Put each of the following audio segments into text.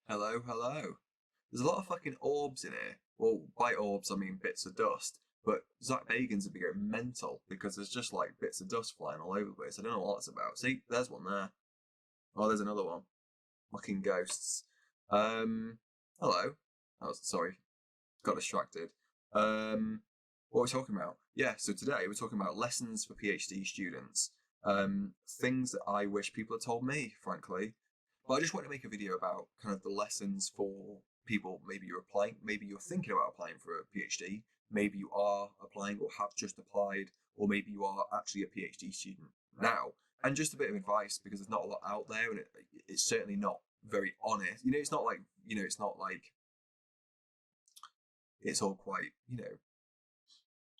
Hello, hello. There's a lot of fucking orbs in here. Well, by orbs, I mean bits of dust. But Zach Bagans would be going mental because there's just like bits of dust flying all over the place. I don't know what it's about. See, there's one there. Oh, there's another one. Fucking ghosts. Um, hello. Oh, sorry. Got distracted. What are we talking about? Yeah, so today we're talking about lessons for PhD students. Things that I wish people had told me, frankly. But I just want to make a video about kind of the lessons for people. Maybe you're applying, maybe you're thinking about applying for a PhD, maybe you are applying or have just applied, or maybe you are actually a PhD student now. And just a bit of advice because there's not a lot out there, and it's certainly not very honest. It's not like it's not like it's all quite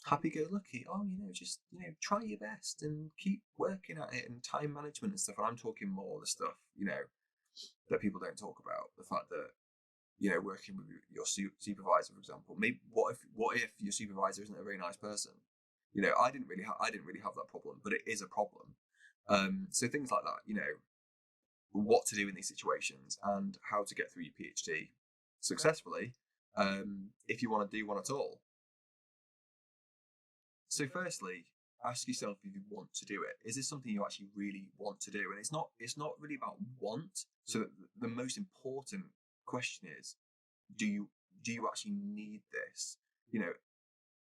happy-go-lucky. Oh, just try your best and keep working at it, and time management and stuff. And I'm talking more the stuff that people don't talk about. The fact that working with your supervisor, for example. Maybe what if your supervisor isn't a very nice person? I didn't really have that problem, but it is a problem. So things like that. What to do in these situations and how to get through your PhD successfully, if you want to do one at all. So firstly, ask yourself if you want to do it. Is this something you actually really want to do? And it's not really about want. So the most important question is, do you actually need this?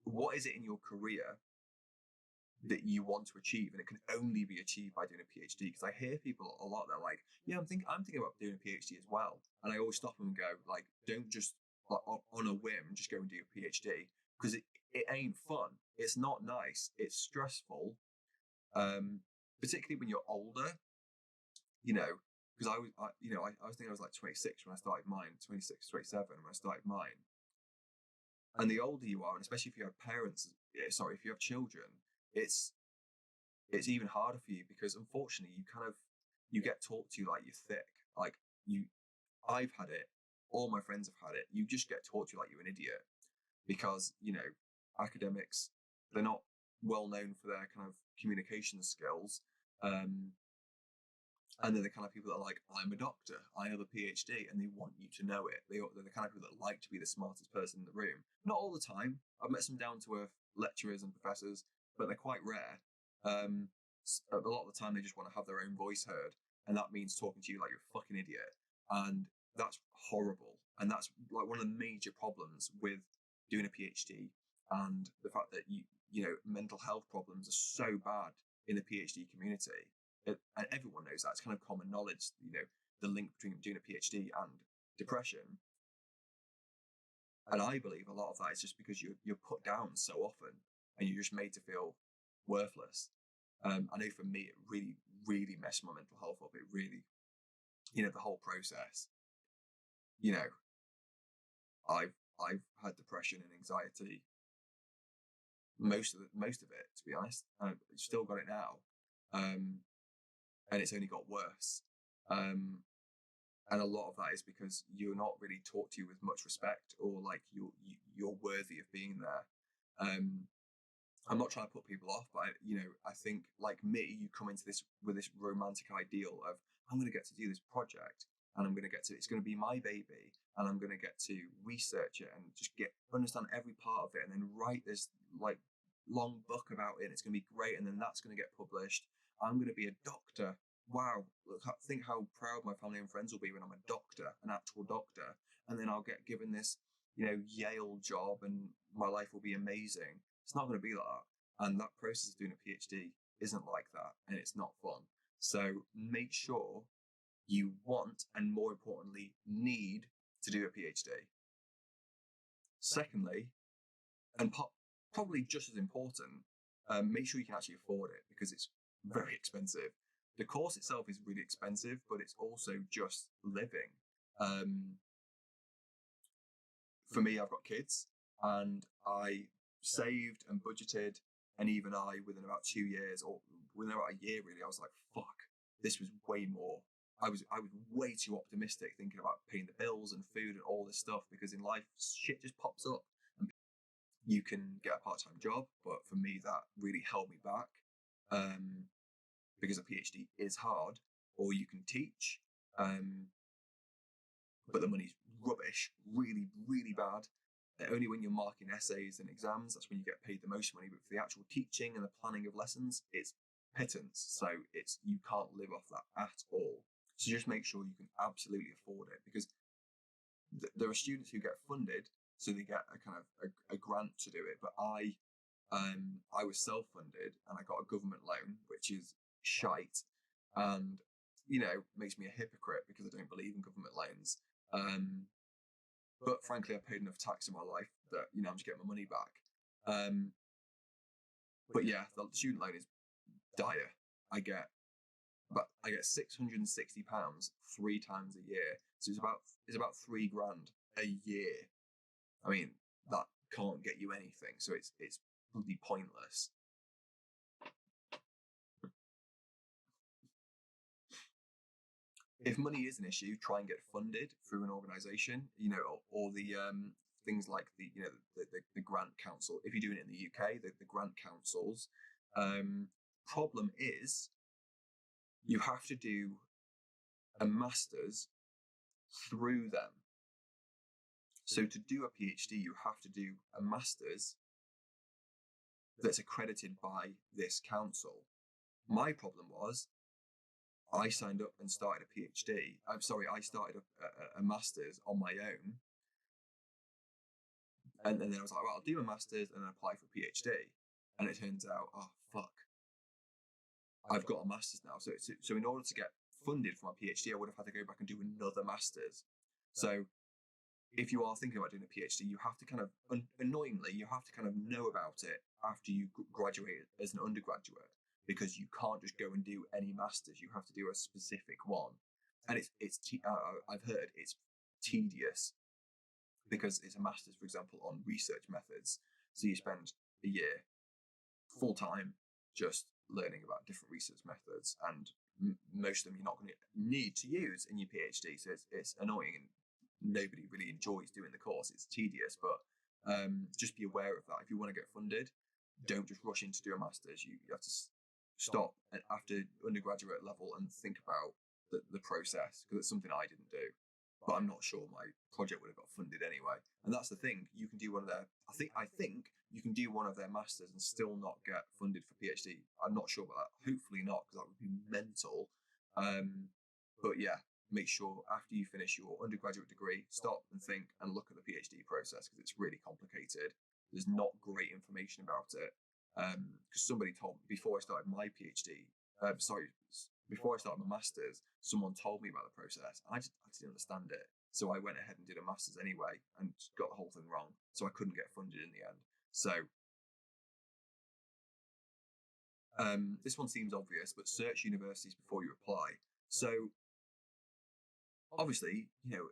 What is it in your career that you want to achieve? And it can only be achieved by doing a PhD. Because I hear people a lot, they're like, yeah, I'm thinking about doing a PhD as well. And I always stop them and go, like, don't just like, on a whim just go and do a PhD, because it ain't fun. It's not nice. It's stressful. Particularly when you're older, because I was thinking I was like 26 when I started mine, 26, 27 when I started mine. And the older you are, and especially if you have if you have children, it's even harder for you because unfortunately you get taught to like you're thick. Like I've had it, all my friends have had it. You just get taught to like you're an idiot because academics, they're not well known for their kind of communication skills. And they're the kind of people that are like, I'm a doctor, I have a PhD, and they want you to know it. They're the kind of people that like to be the smartest person in the room. Not all the time. I've met some down to earth lecturers and professors, but they're quite rare. A lot of the time, they just want to have their own voice heard, and that means talking to you like you're a fucking idiot. And that's horrible. And that's like one of the major problems with doing a PhD, and the fact that mental health problems are so bad in the PhD community. And everyone knows that. It's kind of common knowledge, the link between doing a PhD and depression. And I believe a lot of that is just because you're put down so often and you're just made to feel worthless. I know for me, it really, really messed my mental health up. It really, the whole process. I've had depression and anxiety most of it, to be honest. I've still got it now. And it's only got worse. And a lot of that is because you're not really taught to with much respect, or like you're worthy of being there. I'm not trying to put people off, but I think like me, you come into this with this romantic ideal of I'm going to get to do this project, and it's going to be my baby, and I'm going to get to research it and just understand every part of it, and then write this like long book about it. And it's going to be great, and then that's going to get published. I'm going to be a doctor. Wow, think how proud my family and friends will be when I'm a doctor, an actual doctor, and then I'll get given this, Yale job, and my life will be amazing. It's not going to be like that, and that process of doing a PhD isn't like that, and it's not fun. So make sure you want, and more importantly, need to do a PhD. Secondly, and probably just as important, make sure you can actually afford it, because it's very expensive. The course itself is really expensive, but it's also just living. For me, I've got kids, and I saved and budgeted, and even within about 2 years, or within about a year, really, I was like, fuck, this was way more. I was way too optimistic, thinking about paying the bills and food and all this stuff, because in life, shit just pops up. And you can get a part-time job, but for me, that really held me back. Because a PhD is hard, or you can teach. but the money's rubbish, really, really bad. Only when you're marking essays and exams, that's when you get paid the most money. But for the actual teaching and the planning of lessons, it's pittance. So you can't live off that at all. So just make sure you can absolutely afford it, because there are students who get funded, so they get a kind of a grant to do it. But I was self-funded and I got a government loan, which is shite, and makes me a hypocrite because I don't believe in government loans. But frankly, I paid enough tax in my life that I'm just getting my money back. But yeah, the student loan is dire. I get £660 3 times a year, so it's about £3 grand a year. I mean, that can't get you anything, so it's bloody pointless. If money is an issue, try and get funded through an organisation, or the things like the grant council. If you're doing it in the UK, the grant councils. Problem is, you have to do a master's through them. So to do a PhD, you have to do a master's that's accredited by this council. My problem was, I signed up and started a PhD. I started a master's on my own. And then I was like, well, I'll do a master's and then apply for a PhD. And it turns out, oh, fuck, I've got a master's now. So in order to get funded for my PhD, I would have had to go back and do another master's. So if you are thinking about doing a PhD, you have to kind of, annoyingly, you have to kind of know about it after you graduate as an undergraduate, because you can't just go and do any masters. You have to do a specific one, and I've heard it's tedious, because it's a master's, for example, on research methods. So you spend a year full time just learning about different research methods, and most of them you're not going to need to use in your PhD. So it's annoying, and nobody really enjoys doing the course. It's tedious, but just be aware of that. If you want to get funded, don't just rush in to do a master's. You have to stop after undergraduate level and think about the process, because it's something I didn't do. But I'm not sure my project would have got funded anyway. And that's the thing. You can do one of their, I think you can do one of their masters and still not get funded for PhD. I'm not sure about that. Hopefully not, because that would be mental. But yeah, make sure after you finish your undergraduate degree, stop and think and look at the PhD process, because it's really complicated. There's not great information about it. Because somebody told me before I started my PhD, before I started my master's, someone told me about the process. I didn't understand it. So I went ahead and did a master's anyway and got the whole thing wrong. So I couldn't get funded in the end. So this one seems obvious, but search universities before you apply. So obviously,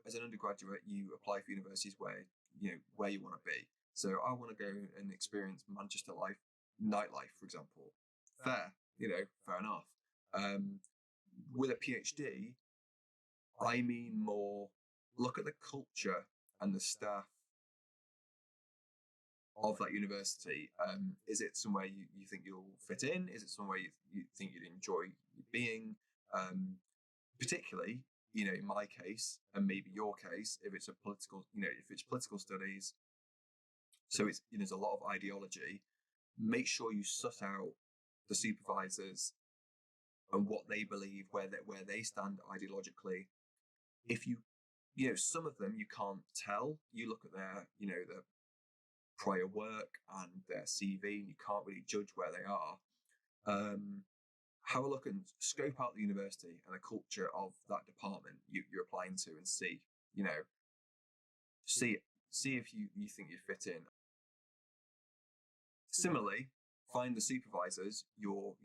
as an undergraduate, you apply for universities where you want to be. So I want to go and experience Manchester nightlife, for example. Fair enough. With a PhD, I mean more, look at the culture and the staff of that university. Is it somewhere you think you'll fit in? Is it somewhere you think you'd enjoy being? Particularly, in my case, and maybe your case, if it's political studies, so there's a lot of ideology. Make sure you suss out the supervisors and what they believe, where they stand ideologically. If some of them you can't tell. You look at their their prior work and their CV, and you can't really judge where they are. Have a look and scope out the university and the culture of that department you're applying to, and see if you think you fit in. Similarly, find the supervisors who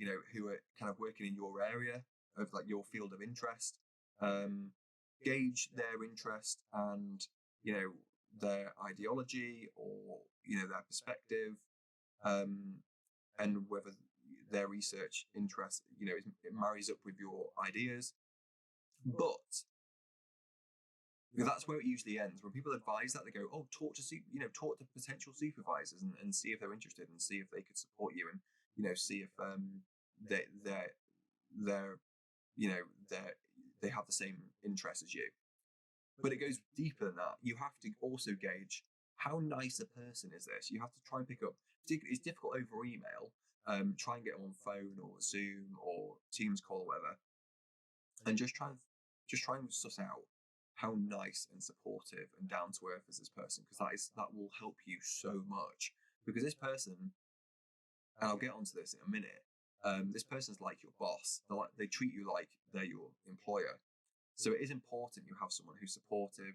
are kind of working in your area of like your field of interest. Gauge their interest and their ideology, or their perspective, and whether their research interest it marries up with your ideas. But that's where it usually ends. When people advise that, they go, "Oh, talk to potential supervisors and see if they're interested, and see if they could support you, and see if they have the same interests as you." But it goes deeper than that. You have to also gauge how nice a person is this. You have to try and pick up. It's difficult over email. Try and get them on phone or Zoom or Teams call or whatever, and just try and suss out how nice and supportive and down to earth is this person, because that will help you so much. Because this person, and I'll get onto this in a minute, this person's like your boss. They treat you like they're your employer. So it is important you have someone who's supportive,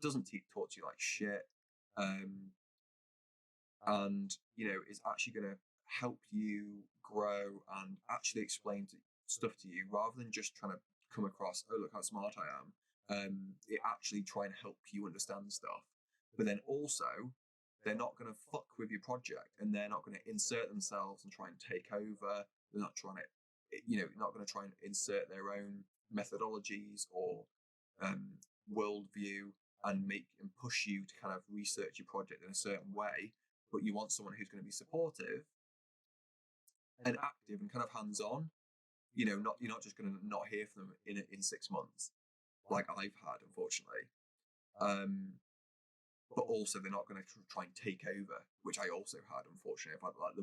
doesn't talk to you like shit, and is actually going to help you grow and actually explain stuff to you, rather than just trying to come across, oh, look how smart I am. It actually try and help you understand stuff. But then also, they're not going to fuck with your project, and they're not going to insert themselves and try and take over. They're not trying to, not going to try and insert their own methodologies or worldview and push you to kind of research your project in a certain way. But you want someone who's going to be supportive and active and kind of hands-on. You're not just going to not hear from them in 6 months, like I've had, unfortunately. But also they're not going to try and take over, which I also had, unfortunately. I've had like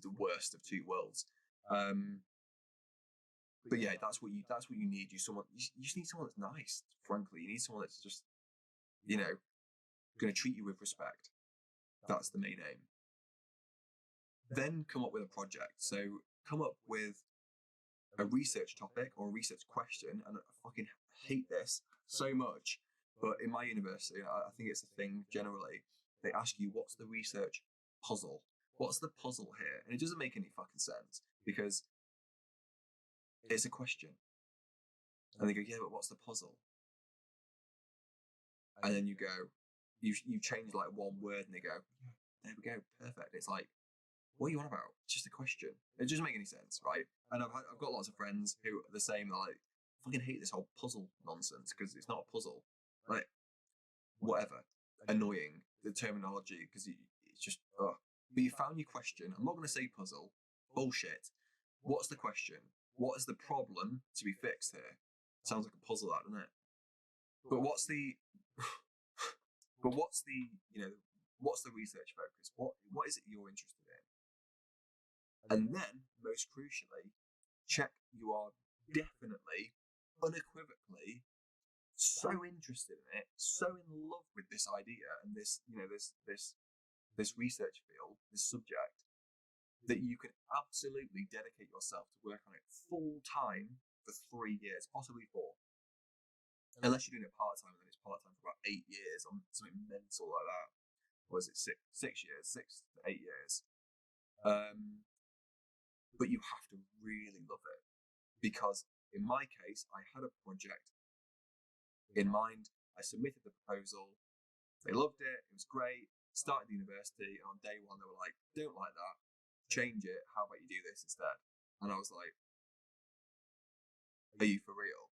the worst of two worlds. But yeah, that's what you need. You just need someone that's nice. Frankly, you need someone that's just, going to treat you with respect. That's the main aim. Then come up with a project. So come up with a research topic or a research question, and I fucking hate this so much. But in my university, I think it's a thing generally. They ask you, what's the research puzzle? What's the puzzle here? And it doesn't make any fucking sense, because it's a question. And they go, yeah, but what's the puzzle? And then you go, you change like one word, and they go, there we go, perfect. It's like, what are you on about? It's just a question. It doesn't make any sense, right? And I've got lots of friends who are the same. They're like, I fucking hate this whole puzzle nonsense, because it's not a puzzle. Like, whatever. Annoying, the terminology, because it's just, ugh. But you found your question. I'm not going to say puzzle. Bullshit. What's the question? What is the problem to be fixed here? Sounds like a puzzle, that, doesn't it? But what's the research focus? What is it you're interested in? And then, most crucially, check you are definitely, unequivocally so interested in it, so in love with this idea and this research field, this subject, that you can absolutely dedicate yourself to work on it full time for 3 years, possibly 4. Unless you're doing it part-time, and then it's part-time for about 8 years on something mental like that. Or is it 6 years? 6 to 8 years. But you have to really love it. Because in my case, I had a project in mind. I submitted the proposal. They loved it. It was great. Started the university, and on day 1, they were like, don't like that. Change it. How about you do this instead? And I was like, are you for real?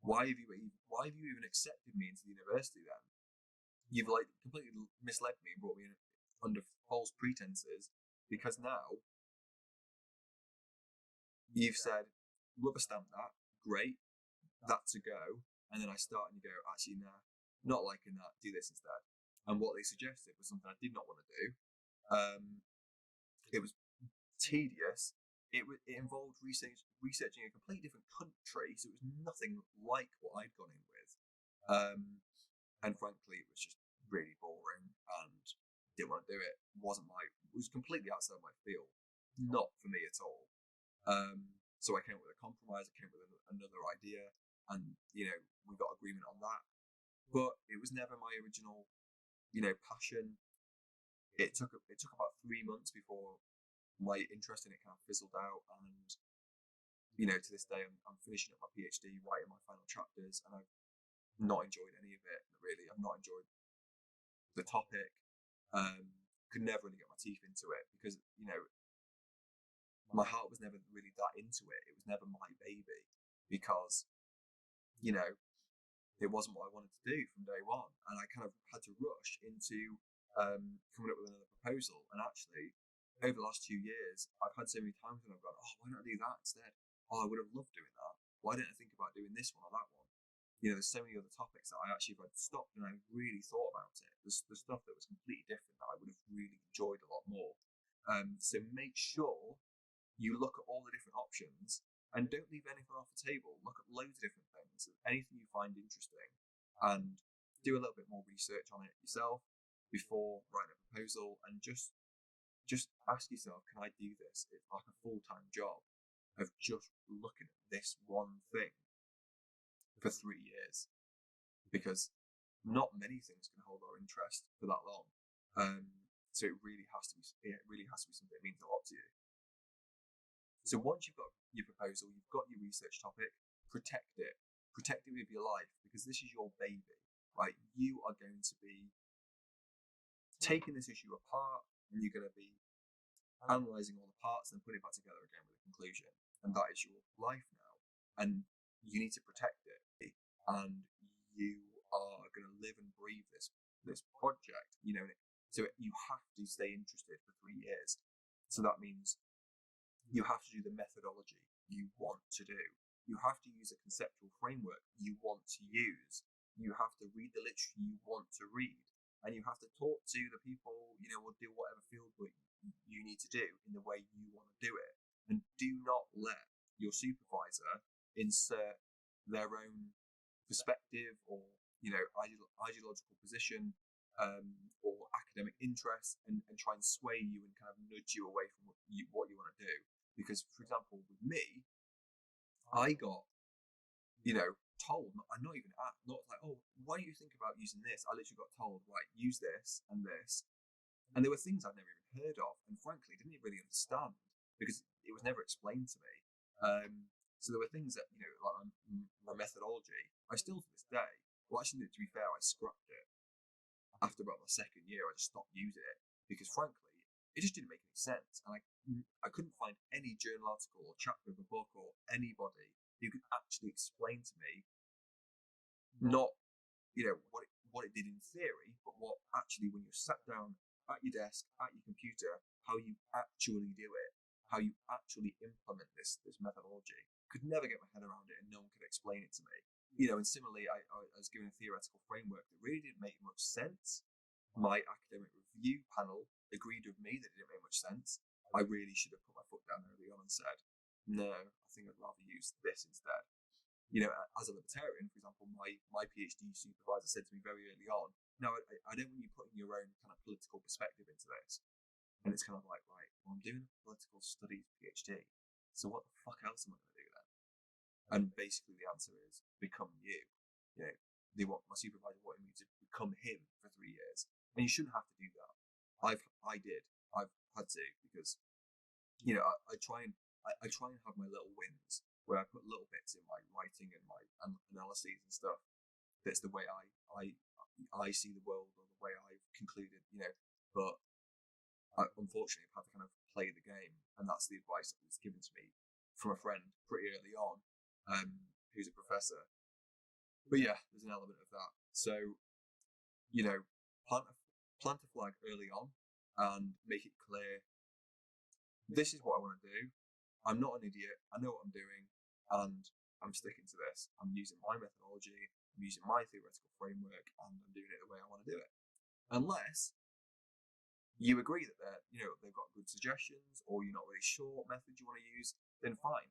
Why have you even accepted me into the university then? You've like completely misled me and brought me in under false pretenses, because now you've said, rubber stamp that, great, that's a go. And then I start and you go, actually, nah, not liking that, do this instead. And what they suggested was something I did not want to do. It was tedious. It involved researching a completely different country, so it was nothing like what I'd gone in with. And frankly, it was just really boring, and didn't want to do it. It was completely outside my field, not for me at all. So I came up with a compromise. I came up with another idea, and we got agreement on that. But it was never my original, passion. It took about 3 months before my interest in it kind of fizzled out, and to this day I'm finishing up my PhD, writing my final chapters, and I've not enjoyed any of it, really. I've not enjoyed the topic. Could never really get my teeth into it, because my heart was never really that into it. It was never my baby, because it wasn't what I wanted to do from day 1, and I kind of had to rush into coming up with another proposal. And actually, over the last 2 years, I've had so many times when I've gone, oh, why don't I do that instead? Oh, I would have loved doing that. Why didn't I think about doing this one or that one? there's so many other topics that I actually, if I'd stopped and I really thought about it, there's stuff that was completely different that I would have really enjoyed a lot more. So make sure you look at all the different options and don't leave anything off the table. Look at loads of different things, anything you find interesting, and do a little bit more research on it yourself before writing a proposal, and just ask yourself, can I do this? It's like a full-time job of just looking at this one thing for 3 years, because not many things can hold our interest for that long. So it really has to be something that means a lot to you. So once you've got your proposal, you've got your research topic, protect it with your life, because this is your baby, right? You are going to be taking this issue apart, and you're going to be analysing all the parts and putting it back together again with a conclusion. And that is your life now. And you need to protect it. And you are going to live and breathe this project, so you have to stay interested for 3 years. So that means you have to do the methodology you want to do. You have to use a conceptual framework you want to use. You have to read the literature you want to read. And you have to talk to the people, or do whatever field work you need to do in the way you want to do it. And do not let your supervisor insert their own perspective or, ideological position or academic interest and try and sway you and kind of nudge you away from what you want to do. Because, for example, with me, I got, told, not like, oh, why don't you think about using this? I literally got told, right, use this and this. And there were things I'd never even heard of, and frankly, didn't really understand, because it was never explained to me. So there were things that, like my methodology, I still to this day, well, actually, to be fair, I scrapped it. After about my second year, I just stopped using it, because frankly, it just didn't make any sense. And I couldn't find any journal article or chapter of a book or anybody who could actually explain to me not, what it did in theory, but what actually, when you're sat down at your desk, at your computer, how you actually do it, how you actually implement this methodology. Could never get my head around it, and no one could explain it to me. And similarly, I was given a theoretical framework that really didn't make much sense. My academic review panel agreed with me that it didn't make much sense. I really should have put my foot down early on and said, no, I think I'd rather use this instead. As a libertarian, for example, my PhD supervisor said to me very early on, no, I don't want you putting your own kind of political perspective into this. And it's kind of like, right, well, I'm doing a political studies PhD, so what the fuck else am I going to do then? And basically the answer is, become you. My supervisor wanted me to become him for 3 years. And you shouldn't have to do that. I've had to, because, I try and have my little wins, where I put little bits in my writing and my analyses and stuff. That's the way I see the world, or the way I've concluded, but unfortunately I've had to kind of play the game, and that's the advice that was given to me from a friend pretty early on, who's a professor. But yeah, there's an element of that. So, plant a flag early on and make it clear, this is what I want to do. I'm not an idiot. I know what I'm doing, and I'm sticking to this. I'm using my methodology, I'm using my theoretical framework, and I'm doing it the way I want to do it. Unless you agree that they've got good suggestions, or you're not really sure what method you want to use, then fine.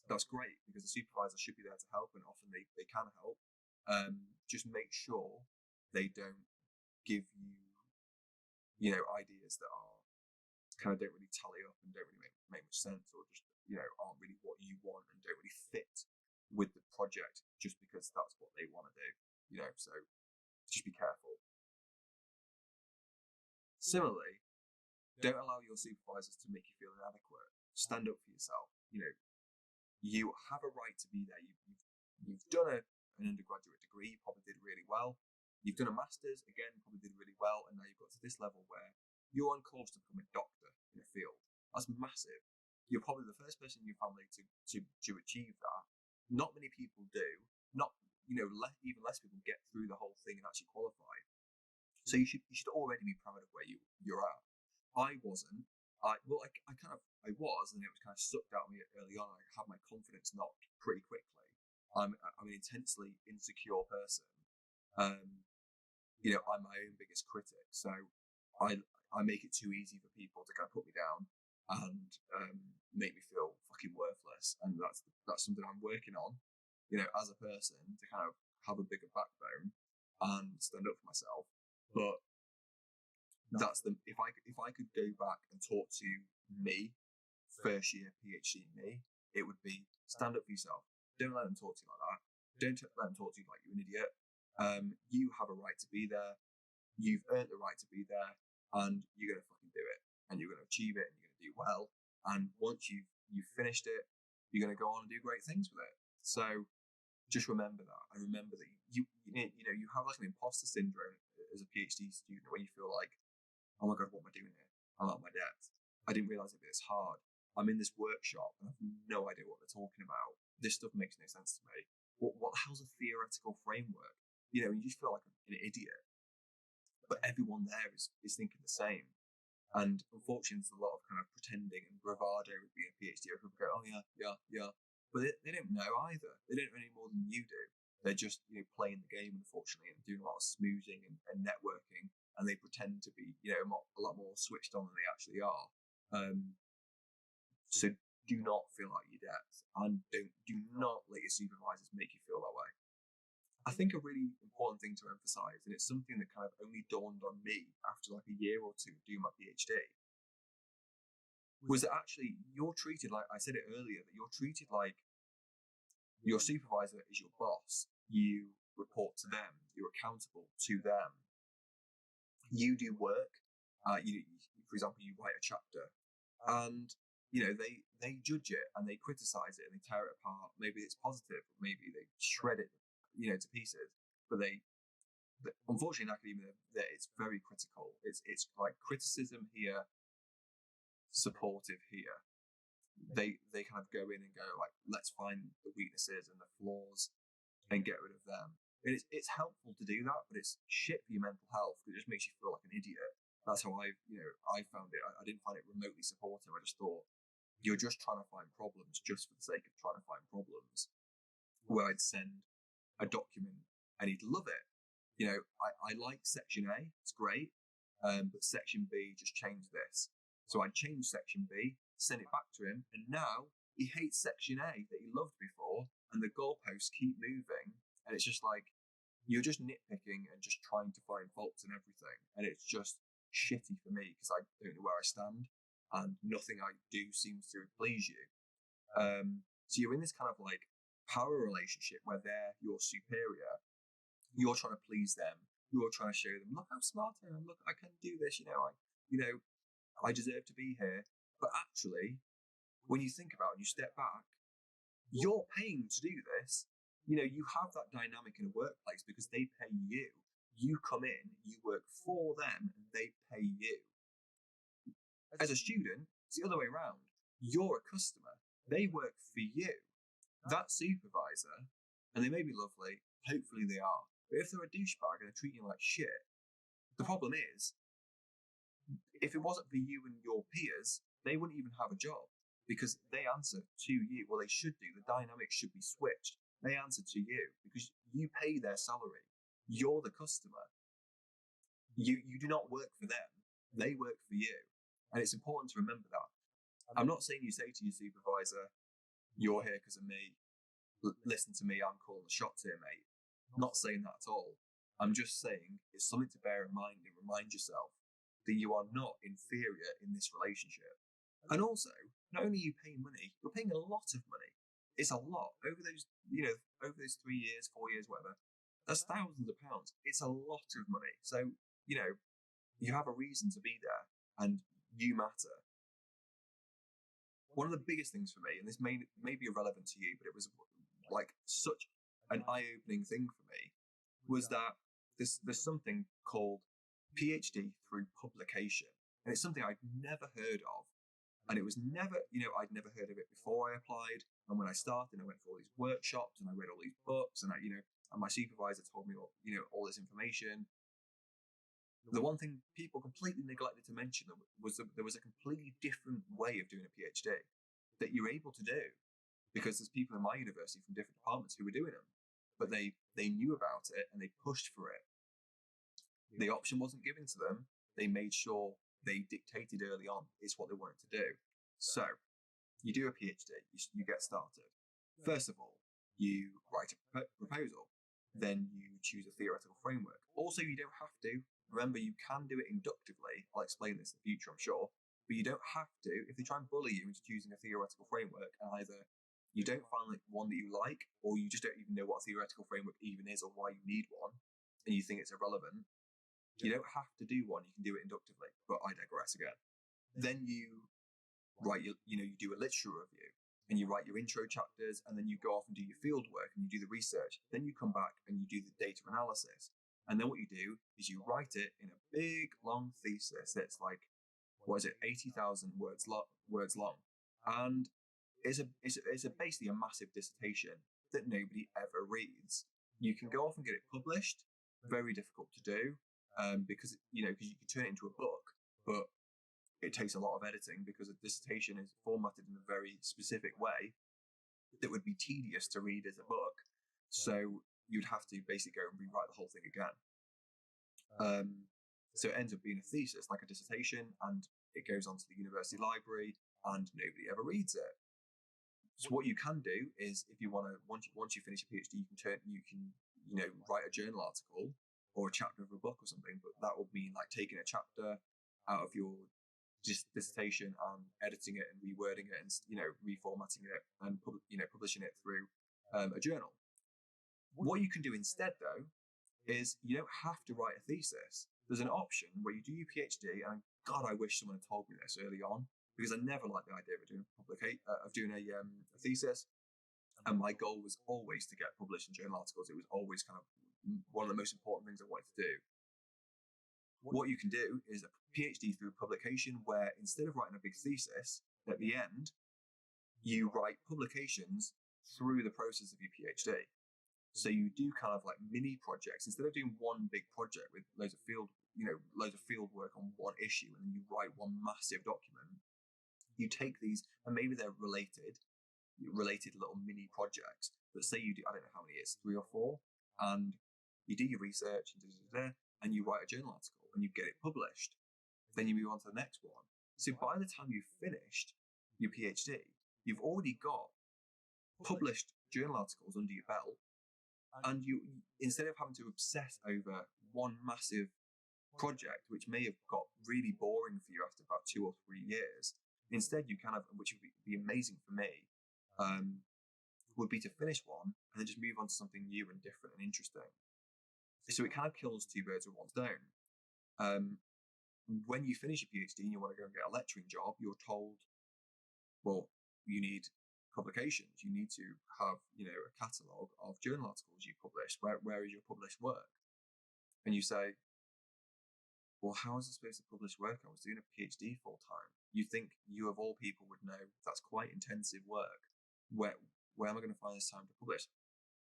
That's great, because the supervisor should be there to help, and often they can help. Just make sure they don't give you, ideas that are kind of don't really tally up and don't really make much sense, or just aren't really what you want and don't really fit with the project just because that's what they want to do. So just be careful. Similarly, don't allow your supervisors to make you feel inadequate. Stand up for yourself. You have a right to be there. You've done an undergraduate degree, you probably did really well. You've done a master's, again, probably did really well, and now you've got to this level where you're on course to become a doctor in a field. That's massive. You're probably the first person in your family to achieve that. Not many people do. Not even less people get through the whole thing and actually qualify. So you should already be proud of where you're at. I wasn't. I was, and it was kind of sucked out of me early on. I had my confidence knocked pretty quickly. I'm an intensely insecure person. I'm my own biggest critic, so I make it too easy for people to kind of put me down and make me feel fucking worthless, and that's something I'm working on, as a person, to kind of have a bigger backbone and stand up for myself. But that's if I could go back and talk to me, first year PhD me, it would be stand up for yourself. Don't let them talk to you like that. Don't let them talk to you like you're an idiot. You have a right to be there. You've earned the right to be there, and you're gonna fucking do it, and you're gonna achieve it, and you're gonna do well. And once you've finished it, you're gonna go on and do great things with it. So just remember that, and remember that you have like an imposter syndrome as a PhD student, where you feel like, oh my god, what am I doing here? I'm out of my depth. I didn't realize it'd be this hard. I'm in this workshop and I have no idea what they're talking about. This stuff makes no sense to me. What the hell's a theoretical framework? You just feel like an idiot. But everyone there is thinking the same. And unfortunately, there's a lot of kind of pretending and bravado with being a PhD. People go, oh yeah. But they don't know either. They don't know any more than you do. They're just playing the game, unfortunately, and doing a lot of smoozing and networking. And they pretend to be a lot more switched on than they actually are. So do not feel like you're dead, and do not let your supervisors make you feel that way. I think a really important thing to emphasize, and it's something that kind of only dawned on me after like a year or two doing my PhD, was that actually you're treated like, I said it earlier, that you're treated like your supervisor is your boss. You report to them. You're accountable to them. You do work. For example, you write a chapter, and they judge it and they criticize it and they tear it apart. Maybe it's positive, maybe they shred it, to pieces. But unfortunately, in academia, it's very critical. It's like criticism here, supportive here. They kind of go in and go like, let's find the weaknesses and the flaws and get rid of them. And it's helpful to do that, but it's shit for your mental health. It just makes you feel like an idiot. That's how I found it. I didn't find it remotely supportive. I just thought, you're just trying to find problems just for the sake of trying to find problems. Where I'd send a document and he'd love it. I like section A, it's great, but section B, just change this. So I'd change section B, send it back to him, and now he hates section A that he loved before, and the goalposts keep moving, and it's just like, you're just nitpicking and just trying to find faults in everything, and it's just shitty for me because I don't know where I stand, and nothing I do seems to please you. So you're in this kind of like power relationship where they're your superior. You're trying to please them. You're trying to show them, look how smart I am. Look, I can do this. I deserve to be here. But actually, when you think about it, and you step back, you're paying to do this. You have that dynamic in a workplace because they pay you. You come in, you work for them, and they pay you. As a student, it's the other way around. You're a customer. They work for you. That supervisor, and they may be lovely, hopefully they are, but if they're a douchebag and they're treating you like shit, the problem is, if it wasn't for you and your peers, they wouldn't even have a job because they answer to you. Well, they should do. The dynamics should be switched. They answer to you because you pay their salary. You're the customer. You do not work for them. They work for you. And it's important to remember that. I'm not saying you say to your supervisor, you're here because of me. Listen to me, I'm calling the shots here, mate. Not saying that at all. I'm just saying it's something to bear in mind and remind yourself that you are not inferior in this relationship. And also, not only are you paying money, you're paying a lot of money. It's a lot. Over those 3 years, 4 years, whatever, that's thousands of pounds. It's a lot of money. So, you have a reason to be there and you matter. One of the biggest things for me, and this may be irrelevant to you, but it was like such an eye-opening thing for me, was that there's something called PhD through publication. And it's something I'd never heard of. And it was never, I'd never heard of it before I applied. And when I started, I went for all these workshops and I read all these books and and my supervisor told me all this information. The one thing people completely neglected to mention was that there was a completely different way of doing a PhD that you're able to do. because there's people in my university from different departments who were doing them, but they knew about it and they pushed for it. The option wasn't given to them. They made sure they dictated early on is what they wanted to do. So you do a PhD, you get started. First of all, you write a proposal. Then you choose a theoretical framework. Also, you don't have to. Remember, you can do it inductively. I'll explain this in the future, I'm sure. But you don't have to. If they try and bully you into choosing a theoretical framework, and either you don't find one that you like, or you just don't even know what a theoretical framework even is or why you need one, and you think it's irrelevant, you don't have to do one. You can do it inductively. But I digress again. Then you write you do a literature review, and you write your intro chapters, and then you go off and do your field work and you do the research. Then you come back and you do the data analysis. And then what you do is you write it in a big, long thesis that's like, 80,000 words long. And it's basically a massive dissertation that nobody ever reads. You can go off and get it published. Very difficult to do because you can turn it into a book, but it takes a lot of editing because a dissertation is formatted in a very specific way that would be tedious to read as a book. So you'd have to basically go and rewrite the whole thing again. So it ends up being a thesis, like a dissertation, and it goes onto the university library, and nobody ever reads it. So what you can do is, if you want to, once you finish a PhD, you can write a journal article or a chapter of a book or something. But that would mean like taking a chapter out of your dissertation and editing it and rewording it and reformatting it and publishing it through a journal. What you can do instead, though, is you don't have to write a thesis. There's an option where you do your PhD, and God, I wish someone had told me this early on, because I never liked the idea of doing a thesis. And my goal was always to get published in journal articles. It was always kind of one of the most important things I wanted to do. What you can do is a PhD through publication, where instead of writing a big thesis at the end, you write publications through the process of your PhD. So you do kind of like mini projects. Instead of doing one big project with loads of field work on one issue, and then you write one massive document, you take these, and maybe they're related little mini projects. But say you do, I don't know how many it is, 3 or 4, and you do your research and you write a journal article and you get it published. Then you move on to the next one. So by the time you've finished your PhD, you've already got published journal articles under your belt. And you, instead of having to obsess over one massive project, which may have got really boring for you after about 2 or 3 years, instead you kind of, which would be amazing for me, would be to finish one and then just move on to something new and different and interesting. So it kind of kills 2 birds with 1 stone. When you finish your PhD and you want to go and get a lecturing job, you're told, well, you need publications. You need to have, a catalogue of journal articles you published. Where is your published work? And you say, well, how was I supposed to publish work? I was doing a PhD full time. You think you of all people would know that's quite intensive work. Where am I going to find this time to publish?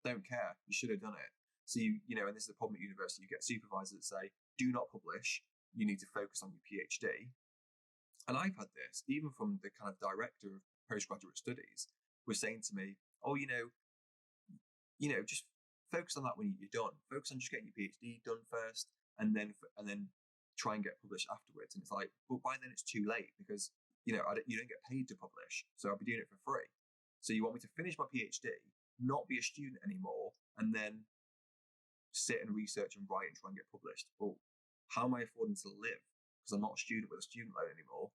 Don't care. You should have done it. So and this is the problem at university. You get supervisors that say, do not publish. You need to focus on your PhD. And I've had this, even from the kind of director of postgraduate studies, was saying to me, oh, just focus on that when you're done. Focus on just getting your PhD done first, and then try and get published afterwards. And it's like, well, by then it's too late, because you don't get paid to publish, so I'll be doing it for free. So you want me to finish my PhD, not be a student anymore, and then sit and research and write and try and get published? Well, how am I affording to live? Because I'm not a student with a student loan anymore.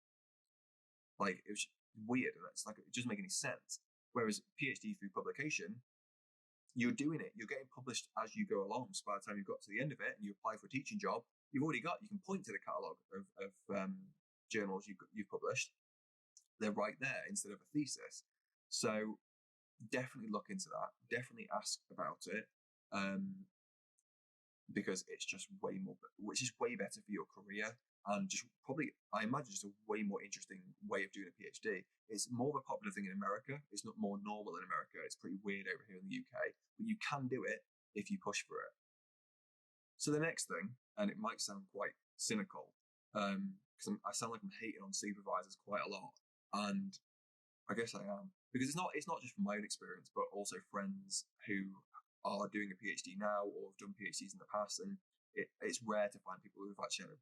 Like, it was weird, and it's like, it doesn't make any sense. Whereas PhD through publication, you're doing it, you're getting published as you go along. So by the time you've got to the end of it and you apply for a teaching job, you can point to the catalogue of journals you've published. They're right there instead of a thesis. So definitely look into that. Definitely ask about it. Because it's just way better for your career, and just probably, I imagine, just a way more interesting way of doing a PhD. It's more of a popular thing in America. It's not more normal in America. It's pretty weird over here in the UK, but you can do it if you push for it. So the next thing, and it might sound quite cynical, because I sound like I'm hating on supervisors quite a lot, and I guess I am. because it's not just from my own experience, but also friends who are doing a PhD now or have done PhDs in the past, and it's rare to find people who've actually had a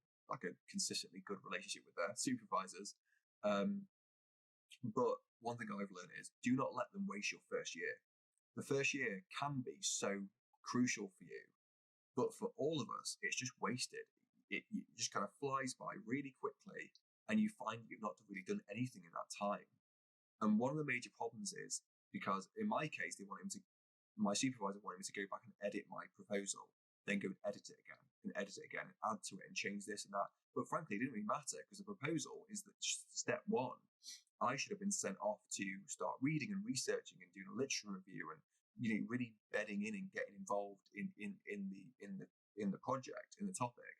consistently good relationship with their supervisors. But one thing I've learned is do not let them waste your first year. The first year can be so crucial for you, but for all of us, it's just wasted. It just kind of flies by really quickly, and you find you've not really done anything in that time. And one of the major problems is because in my case, my supervisor wanted me to go back and edit my proposal, then go and edit it again and add to it and change this and that. But frankly, it didn't really matter because the proposal is step one. I should have been sent off to start reading and researching and doing a literature review and really bedding in and getting involved in the project, in the topic,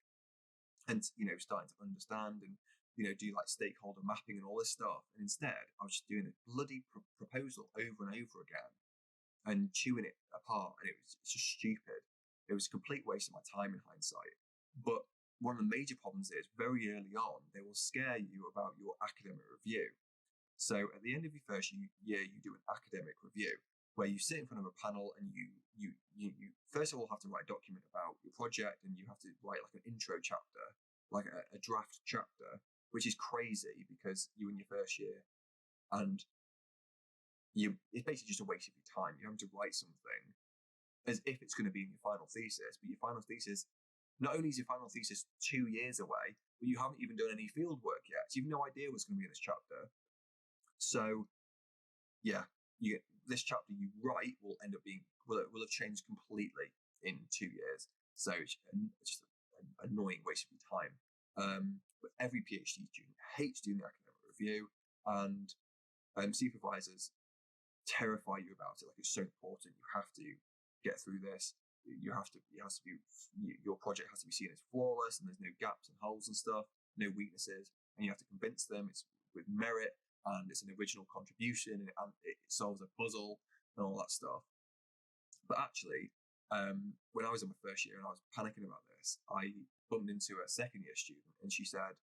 and starting to understand and do like stakeholder mapping and all this stuff. And instead, I was just doing a bloody proposal over and over again and chewing it apart, and it's just stupid. It was a complete waste of my time in hindsight. But one of the major problems is very early on, they will scare you about your academic review. So at the end of your first year, you do an academic review where you sit in front of a panel and you first of all have to write a document about your project, and you have to write like an intro chapter, like a draft chapter, which is crazy because you're in your first year and it's basically just a waste of your time. You're having to write something as if it's going to be in your final thesis, but your final thesis, not only is your final thesis 2 years away, but you haven't even done any field work yet. So you've no idea what's going to be in this chapter. So yeah, this chapter you write will end up will have changed completely in 2 years. So it's just an annoying waste of your time. But every PhD student hates doing the academic review, and supervisors terrify you about it. Like, it's so important. You have to get through this. Your project has to be seen as flawless, and there's no gaps and holes and stuff, no weaknesses, and you have to convince them it's with merit and it's an original contribution and it solves a puzzle and all that stuff. But actually, when I was in my first year and I was panicking about this, I bumped into a second year student, and she said,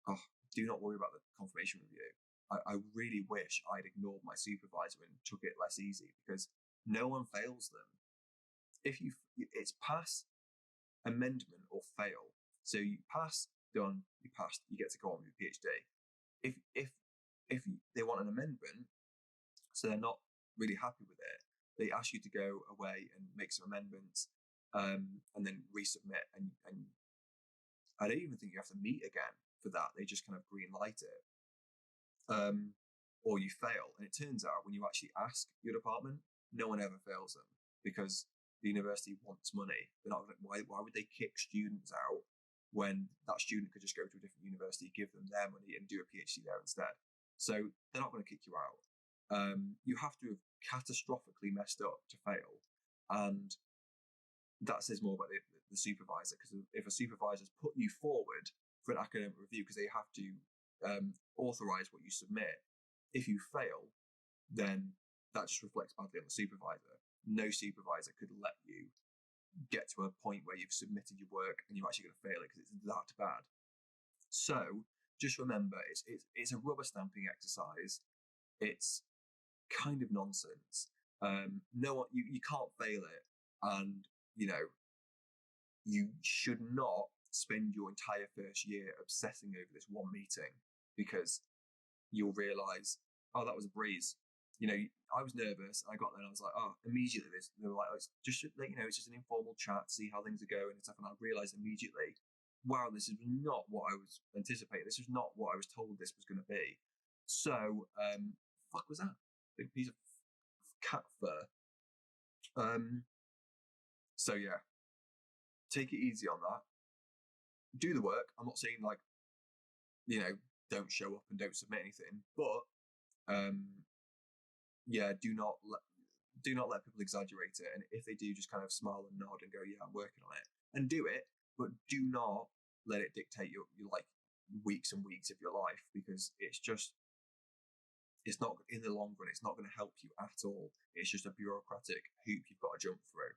"Oh, do not worry about the confirmation review. I really wish I'd ignored my supervisor and took it less easy, because no one fails them. It's pass, amendment, or fail. So you pass, done, you passed, you get to go on with your PhD. If they want an amendment, so they're not really happy with it, they ask you to go away and make some amendments, and then resubmit. And I don't even think you have to meet again for that. They just kind of green light it. Or you fail. And it turns out when you actually ask your department, no one ever fails them, because the university wants money. They're not gonna, why would they kick students out when that student could just go to a different university, give them their money, and do a PhD there instead? So they're not going to kick you out. You have to have catastrophically messed up to fail, and that says more about the supervisor. Because if a supervisor's put you forward for an academic review, because they have to authorize what you submit, if you fail, then that just reflects badly on the supervisor. No supervisor could let you get to a point where you've submitted your work and you're actually going to fail it, because it's that bad. So just remember, it's a rubber stamping exercise. It's kind of nonsense. You can't fail it, and you should not spend your entire first year obsessing over this one meeting, because you'll realize, oh, that was a breeze. I was nervous. I got there and I was like, oh, immediately they were like, oh, it's just it's just an informal chat, see how things are going and stuff. And I realized immediately, wow, this is not what I was anticipating. This is not what I was told this was going to be. So, fuck was that? Big piece of cat fur. So yeah, take it easy on that. Do the work. I'm not saying don't show up and don't submit anything, but do not let people exaggerate it. And if they do, just kind of smile and nod and go, yeah, I'm working on it, and do it. But do not let it dictate your weeks and weeks of your life, because it's not, in the long run, it's not going to help you at all. It's just a bureaucratic hoop you've got to jump through,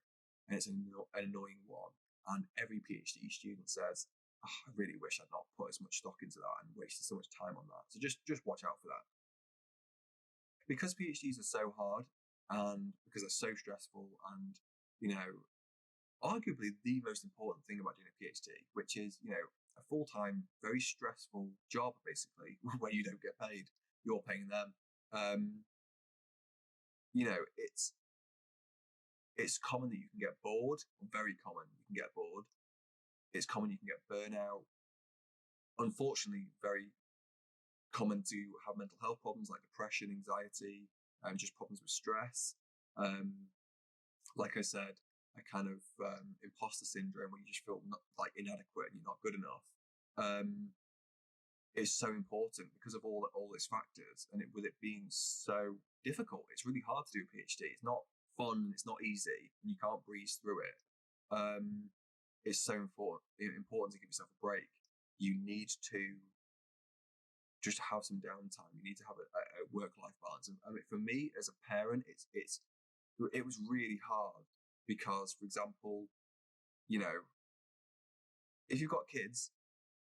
and it's an annoying one. And every PhD student says, oh, I really wish I'd not put as much stock into that and wasted so much time on that. So just watch out for that. because PhDs are so hard and because they're so stressful and, arguably the most important thing about doing a PhD, which is, a full-time, very stressful job, basically, where you don't get paid, you're paying them. It's common that you can get bored, very common you can get bored. It's common you can get burnout. Unfortunately, very common to have mental health problems like depression, anxiety, and just problems with stress. Like I said, a kind of imposter syndrome where you just feel like inadequate and you're not good enough. Is so important because of all its factors, and with it being so difficult, it's really hard to do a PhD. It's not fun, it's not easy, and you can't breeze through it. It's so important to give yourself a break. You need to just have some downtime. You need to have a work-life balance. And I mean, for me as a parent, it was really hard because, for example, if you've got kids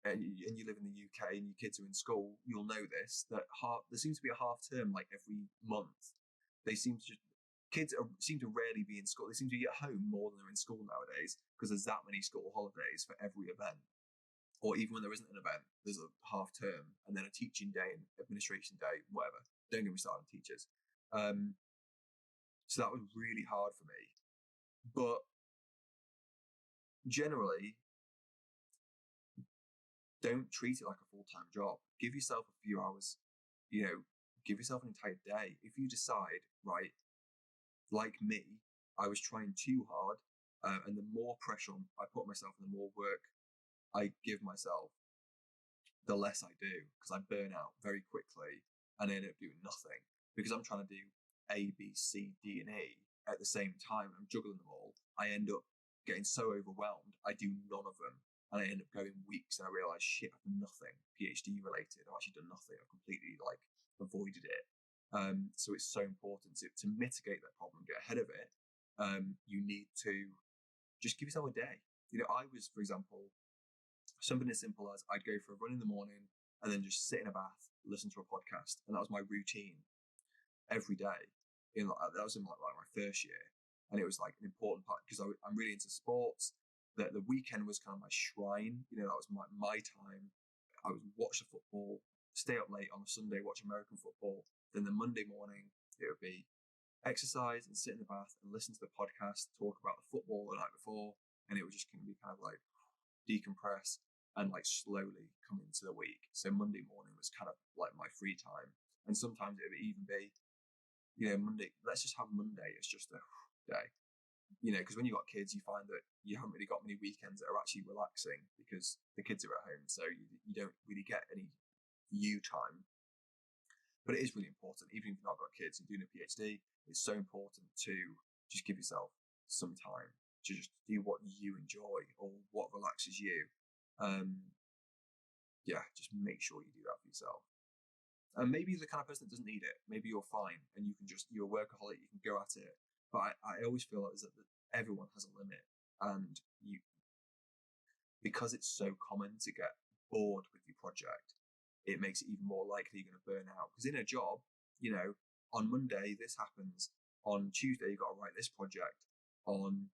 and you live in the UK and your kids are in school, you'll know this, that there seems to be a half term like every month. Kids seem to rarely be in school. They seem to be at home more than they're in school nowadays because there's that many school holidays for every event. Or even when there isn't an event, there's a half term and then a teaching day and administration day, whatever. Don't get me started on teachers. So that was really hard for me. But generally, don't treat it like a full-time job. Give yourself a few hours, give yourself an entire day. If you decide, right, like me, I was trying too hard, and the more pressure I put on myself and the more work I give myself, the less I do, because I burn out very quickly and I end up doing nothing because I'm trying to do A, B, C, D, and E at the same time. I'm juggling them all. I end up getting so overwhelmed, I do none of them. And I end up going weeks and I realise, shit, I've done nothing PhD related. I've actually done nothing. I've completely avoided it. So it's so important to mitigate that problem, get ahead of it. You need to just give yourself a day. I was, for example, something as simple as I'd go for a run in the morning and then just sit in a bath, listen to a podcast. And that was my routine every day. That was in like my first year. And it was like an important part because I'm really into sports. The weekend was kind of my shrine. That was my time. I would watch the football, stay up late on a Sunday, watch American football. Then the Monday morning, it would be exercise and sit in the bath and listen to the podcast, talk about the football the night before. And it was just going to be kind of like decompress and like slowly come into the week. So Monday morning was kind of like my free time. And sometimes it would even be, Monday, let's just have Monday as just a day. Because when you've got kids, you find that you haven't really got many weekends that are actually relaxing because the kids are at home. So you don't really get any you time. But it is really important, even if you've not got kids and doing a PhD, it's so important to just give yourself some time to just do what you enjoy or what relaxes you. Just make sure you do that for yourself. And maybe you're the kind of person that doesn't need it. Maybe you're fine and you're a workaholic, you can go at it. But I always feel like that everyone has a limit, and because it's so common to get bored with your project, it makes it even more likely you're going to burn out. Because in a job, on Monday this happens, on Tuesday you've got to write this project, on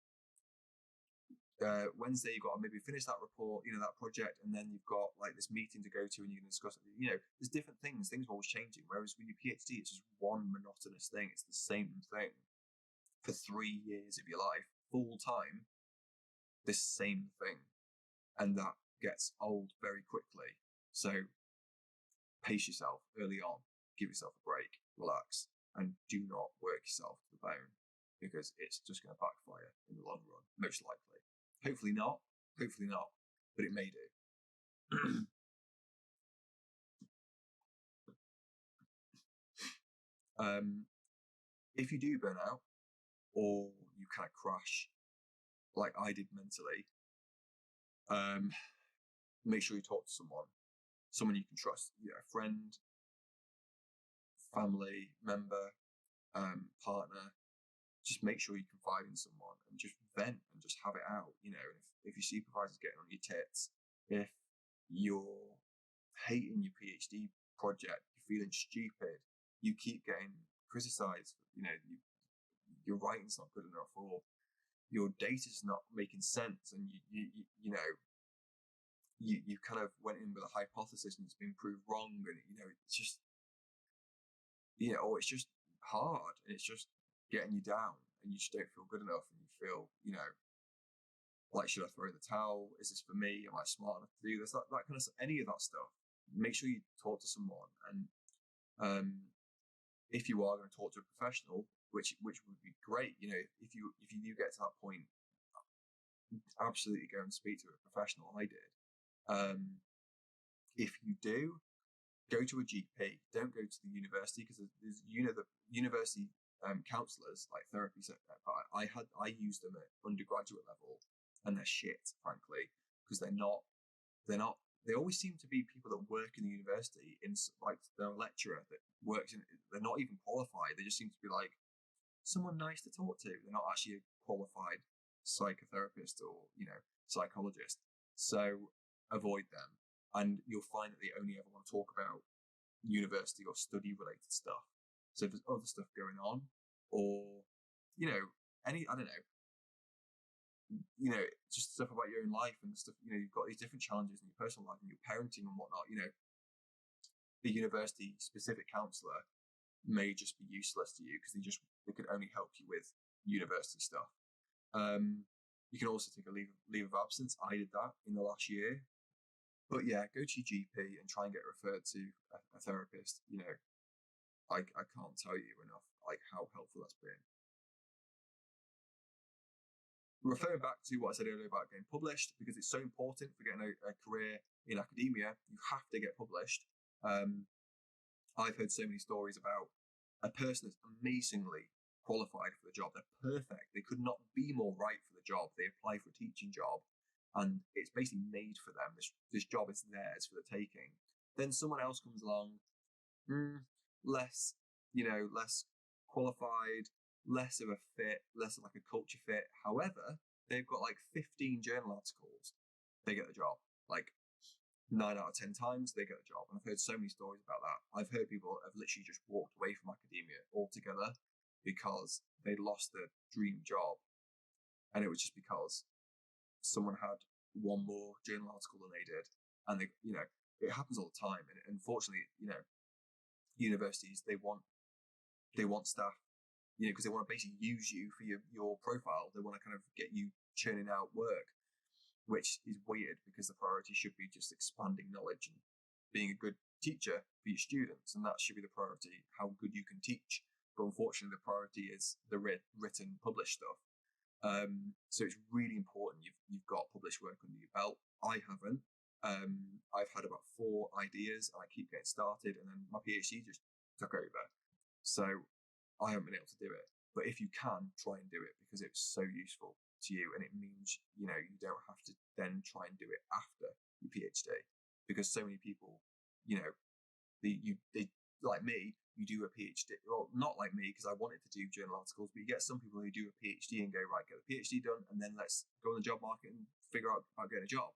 Wednesday you've got to maybe finish that report, that project, and then you've got like this meeting to go to and you're going to discuss it. There's different things are always changing. Whereas with your PhD, it's just one monotonous thing. It's the same thing for 3 years of your life, full time, this same thing. And that gets old very quickly. So pace yourself early on, give yourself a break, relax, and do not work yourself to the bone because it's just going to backfire in the long run, most likely. Hopefully not, but it may do. If you do burn out or you kind of crash like I did mentally, make sure you talk to someone you can trust, a friend, family member, partner. Just make sure you confide in someone and just vent and just have it out. If your supervisor's getting on your tits, if you're hating your PhD project, you're feeling stupid, you keep getting criticized. Your writing's not good enough, or your data's not making sense, and you kind of went in with a hypothesis and it's been proved wrong, and it's just or it's just hard, and it's just getting you down, and you just don't feel good enough, and you feel like, should I throw in the towel? Is this for me? Am I smart enough to do this? That kind of stuff. Any of that stuff. Make sure you talk to someone, and if you are going to talk to a professional, which would be great, if you do get to that point, absolutely go and speak to a professional. I did. If you do, go to a GP. Don't go to the university, because there's the university counsellors, like therapy. I used them at undergraduate level, and they're shit, frankly, because they're not. They always seem to be people that work in the university, in like they're a lecturer that works in. They're not even qualified. They just seem to be like someone nice to talk to. They're not actually a qualified psychotherapist or psychologist. So avoid them, and you'll find that they only ever want to talk about university or study related stuff. So if there's other stuff going on, or I don't know, just stuff about your own life and stuff, you've got these different challenges in your personal life and your parenting and whatnot, the university specific counsellor may just be useless to you, because they could only help you with university stuff. You can also take a leave of absence. I did that in the last year. But yeah, go to your GP and try and get referred to a therapist. I can't tell you enough like how helpful that's been. Referring back to what I said earlier about getting published, because it's so important for getting a career in academia, you have to get published. I've heard so many stories about a person that's amazingly qualified for the job. They're perfect. They could not be more right for the job. They apply for a teaching job, and it's basically made for them. This job is theirs for the taking. Then someone else comes along, less qualified, less of a fit, less of like a culture fit. However, they've got like 15 journal articles. They get the job. Like 9 out of 10 times they get the job. And I've heard so many stories about that. I've heard people have literally just walked away from academia altogether because they lost their dream job. And it was just because someone had one more journal article than they did. And it happens all the time. And unfortunately, universities, they want staff, because they want to basically use you for your profile. They want to kind of get you churning out work, which is weird, because the priority should be just expanding knowledge and being a good teacher for your students. And that should be the priority, how good you can teach. But unfortunately, the priority is the written, published stuff. So it's really important you've got published work under your belt. I haven't. I've had about 4 ideas, and I keep getting started, and then my PhD just took over. So I haven't been able to do it. But if you can, try and do it, because it's so useful to you, and it means you don't have to then try and do it after your PhD, because so many people, they like me, you do a PhD. Well, not like me, because I wanted to do journal articles, but you get some people who do a PhD and go, right, get the PhD done, and then let's go on the job market and figure out how to get a job.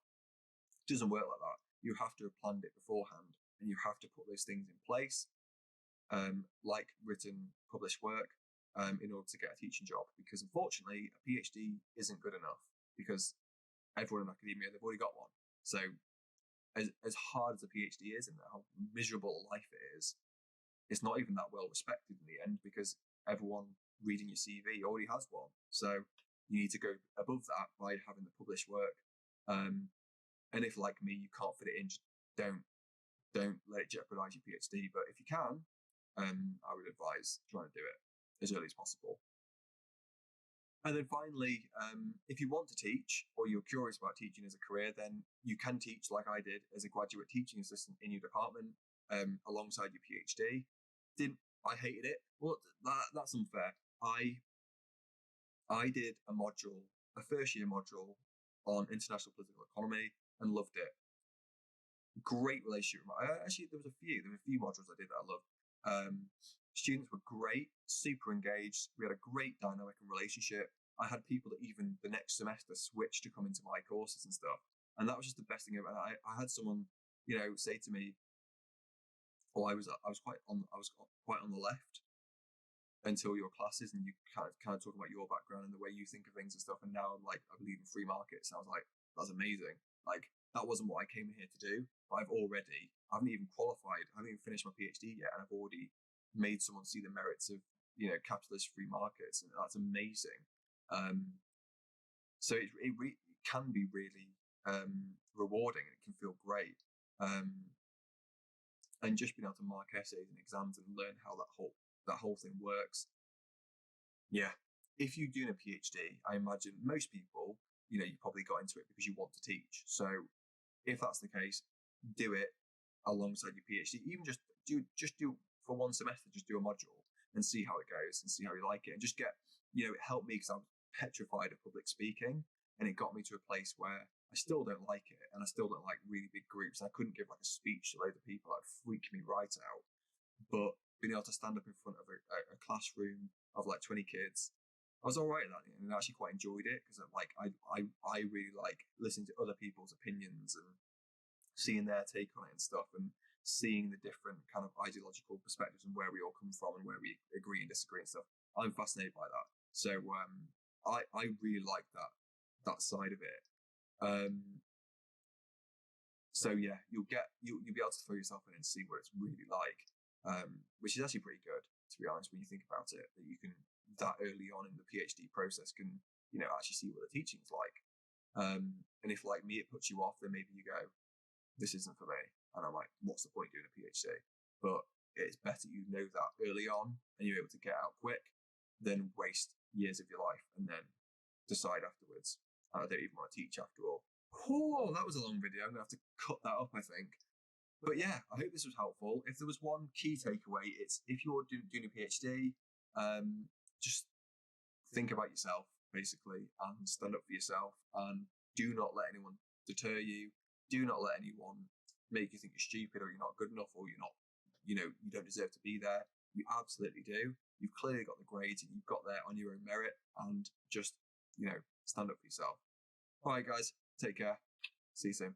It doesn't work like that. You have to have planned it beforehand, and you have to put those things in place, like written, published work, in order to get a teaching job. Because unfortunately, a PhD isn't good enough, because everyone in academia, they've already got one. So as hard as a PhD is, and how miserable life it is, it's not even that well respected in the end, because everyone reading your CV already has one. So you need to go above that by having the published work. And if, like me, you can't fit it in, just don't let it jeopardize your PhD. But if you can, I would advise trying to do it as early as possible. And then finally, if you want to teach, or you're curious about teaching as a career, then you can teach, like I did, as a graduate teaching assistant in your department, alongside your PhD. I hated it? Well, that's unfair. I did a first year module on international political economy, and loved it. Great relationship. Actually, there were a few modules I did that I loved. Students were great, super engaged. We had a great dynamic and relationship. I had people that even the next semester switched to come into my courses and stuff. And that was just the best thing ever. And I had someone, say to me, or I was quite on the left until your classes, and you kind of talk about your background and the way you think of things and stuff. And now I'm like, I believe in free markets. And I was like, that's amazing. Like, that wasn't what I came here to do, but I haven't even qualified, I haven't even finished my PhD yet, and I've already made someone see the merits of, you know, capitalist free markets, and that's amazing. So it can be really rewarding, and it can feel great. And just being able to mark essays and exams and learn how that whole thing works. Yeah. If you're doing a PhD, I imagine most people, you know, you probably got into it because you want to teach. So if that's the case, do it alongside your PhD. Even just do for one semester, just do a module and see how it goes and see how you like it. And just get, you know, it helped me because I was petrified of public speaking, and it got me to a place where I still don't like it, and I still don't like really big groups. I couldn't give like a speech to loads of people. That freak me right out. But being able to stand up in front of a classroom of like 20 kids, I was all right at that, and I actually quite enjoyed it because I really like listening to other people's opinions and seeing their take on it and stuff, and seeing the different kind of ideological perspectives and where we all come from and where we agree and disagree and stuff. I'm fascinated by that. So I really like that side of it. So yeah, you'll be able to throw yourself in and see what it's really like, which is actually pretty good, to be honest, when you think about it, that you can, that early on in the PhD process, can, you know, actually see what the teaching's like. And if, like me, it puts you off, then maybe you go, this isn't for me. And I'm like, what's the point doing a PhD? But it's better you know that early on and you're able to get out quick than waste years of your life and then decide afterwards, I don't even want to teach after all. Oh, that was a long video. I'm going to have to cut that up, I think. But yeah, I hope this was helpful. If there was one key takeaway, it's if you're doing a PhD, just think about yourself, basically, and stand up for yourself, and do not let anyone deter you. Do not let anyone make you think you're stupid or you're not good enough or you're not, you know, you don't deserve to be there. You absolutely do. You've clearly got the grades and you've got there on your own merit, and just, you know, stand up for yourself. All right, guys, take care. See you soon.